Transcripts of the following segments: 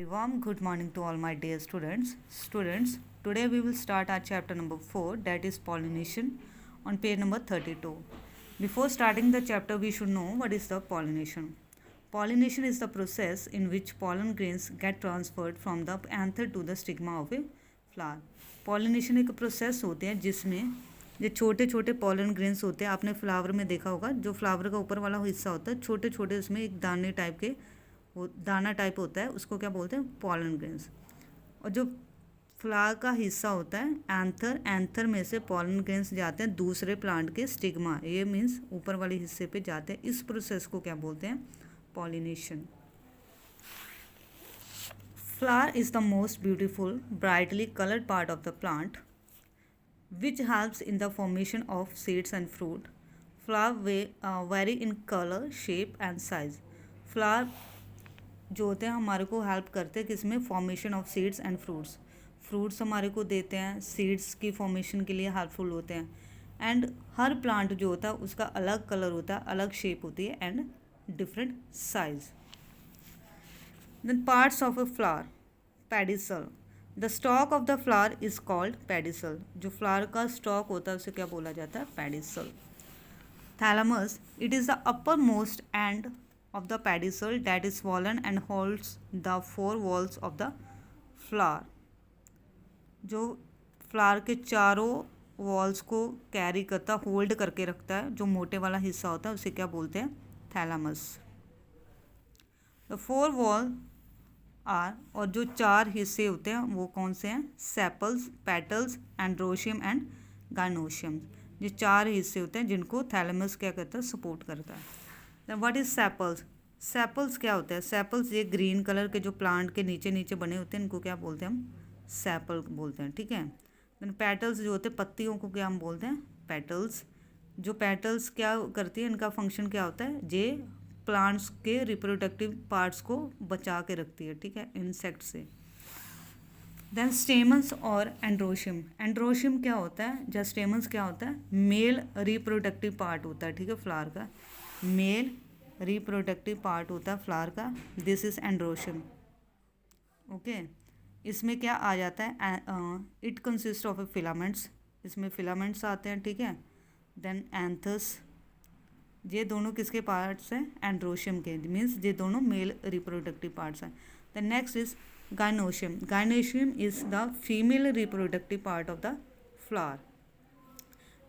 Warm good morning to all my dear students. Students, today we will start our chapter number 4, that is pollination, on page number 32. Before starting the chapter, we should know what is the pollination. Pollination is the process in which pollen grains get transferred from the anther to the stigma of a flower. Pollination एक process होती है जिसमें ये छोटे छोटे pollen grains होते हैं. आपने फ्लावर में देखा होगा, जो फ्लावर का ऊपर वाला हिस्सा होता है छोटे छोटे, उसमें एक दाने टाइप के वो दाना टाइप होता है, उसको क्या बोलते हैं? Pollen grains. और जो फ्लावर का हिस्सा होता है एंथर, एंथर में से पॉलन ग्रेन्स जाते हैं दूसरे प्लांट के स्टिग्मा, ये मीन्स ऊपर वाले हिस्से पे जाते हैं. इस प्रोसेस को क्या बोलते हैं? Pollination. Flower is the most beautiful brightly coloured part of the plant which helps in the formation of seeds and fruit. Flower vary in color, shape and size. Flower जो होते हैं हमारे को हेल्प करते हैं किसमें? Formation of seeds and fruits. Fruits हमारे को देते हैं, सीड्स की फॉर्मेशन के लिए हेल्पफुल होते हैं. एंड हर प्लांट जो होता है उसका अलग कलर होता है, अलग शेप होती है and different size. Then parts of a flower. Pedicel. The stock of the flower is called pedicel. जो फ्लावर का स्टॉक होता है उसे क्या बोला जाता है? Pedicel. Thalamus. It is the upper most end of the pedicel that is swollen and holds the four walls of the flower. जो फ्लावर के चारों वॉल्स को कैरी करता, होल्ड करके रखता है, जो मोटे वाला हिस्सा होता है उसे क्या बोलते हैं? Thalamus. The four wall are, और जो चार हिस्से होते हैं वो कौन से हैं? Sepals, petals, androecium and gynoecium. ये चार हिस्से होते हैं जिनको थैलेमस क्या करता है? सपोर्ट करता है. What is sepals? सेपल्स क्या होता है? सेपल्स ये ग्रीन कलर के जो प्लांट के नीचे नीचे बने होते हैं इनको क्या बोलते हैं? हम सेपल बोलते हैं. ठीक है. देन पेटल्स जो होते हैं पत्तियों को क्या हम बोलते हैं? पेटल्स. जो पेटल्स क्या करती है, इनका फंक्शन क्या होता है? ये प्लांट्स के रिप्रोडक्टिव पार्ट्स को बचा के रखती है, ठीक है, इंसेक्ट से. देन स्टेमन्स और एंड्रोशियम. एंड्रोशियम क्या होता है? जो स्टेमन्स क्या होता है? मेल रिप्रोडक्टिव पार्ट होता है, ठीक है, फ्लावर का मेल रिप्रोडक्टिव पार्ट होता है फ्लावर का. This is androecium. ओके. इसमें क्या आ जाता है? It consist of a filaments. इसमें फिलामेंट्स आते हैं, ठीक है. Then anthers. ये दोनों किसके पार्ट्स हैं? एंड्रोशियम के, मीन्स ये दोनों मेल रिप्रोडक्टिव पार्ट्स हैं. The next is gynoecium. Gynoecium is the female reproductive part of the flower.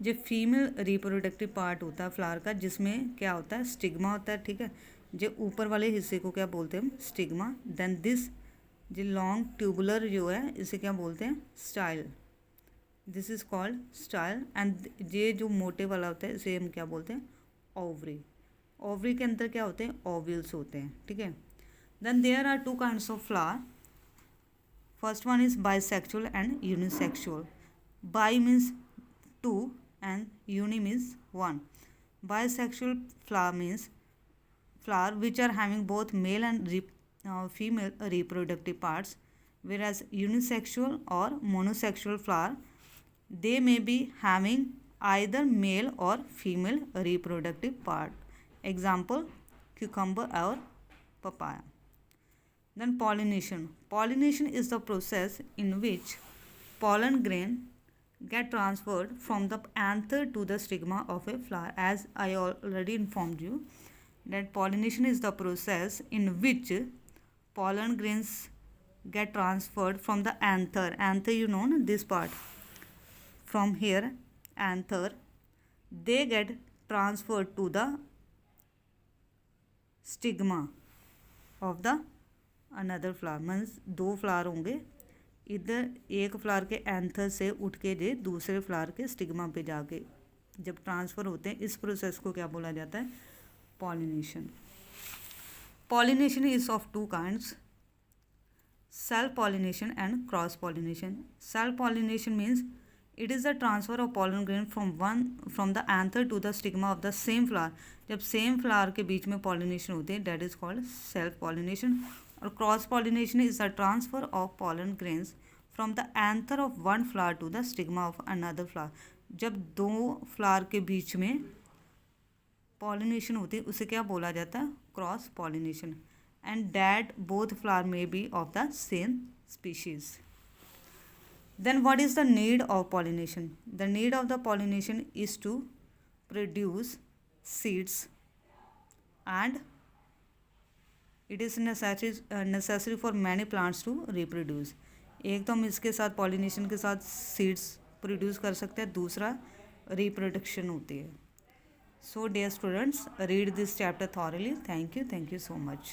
जो फीमेल रिप्रोडक्टिव पार्ट होता है फ्लावर का, जिसमें क्या होता है? स्टिग्मा होता है, ठीक है. जो ऊपर वाले हिस्से को क्या बोलते हैं? स्टिग्मा. देन दिस जो लॉन्ग ट्यूबुलर जो है इसे क्या बोलते हैं? Style. This is called style. And ये जो मोटे वाला होता है इसे हम क्या बोलते हैं? ओवरी. ओवरी के अंदर क्या होते हैं? ओव्यूल्स होते हैं, ठीक है. Then there are two kinds of flower. First one is bisexual and unisexual. Bi means two and uni means one. Bisexual flower means flower which are having both male and female reproductive parts, whereas unisexual or monosexual flower, they may be having either male or female reproductive part. Example, cucumber or papaya. Then pollination. Pollination is the process in which pollen grain get transferred from the anther to the stigma of a flower. As I already informed you that pollination is the process in which pollen grains get transferred from the anther. Anther, you know, this part from here, anther, they get transferred to the stigma of the another flower. means दो flower होंगे, इधर एक flower के anther से उठ के जे दूसरे flower के स्टिग्मा पे जाके जब ट्रांसफ़र होते हैं, इस प्रोसेस को क्या बोला जाता है? Pollination. Pollination is of two kinds, self pollination and cross pollination. Self pollination means it is the transfer of pollen grain from the anther to the stigma of the same flower. जब same flower के बीच में pollination होती है, that is called self pollination. और cross pollination is the transfer of pollen grains from the anther of one flower to the stigma of another flower. जब दो flower के बीच में पॉलिनेशन होती है उसे क्या बोला जाता है? Cross pollination. and that both flower may be of the same species. Then what is the need of pollination? The need of the pollination is to produce seeds, and it is necessary for many plants to reproduce. एक तो हम इसके साथ pollination के साथ seeds produce कर सकते हैं, दूसरा रिप्रोडक्शन होती है. So dear students, read this chapter thoroughly. Thank you so much.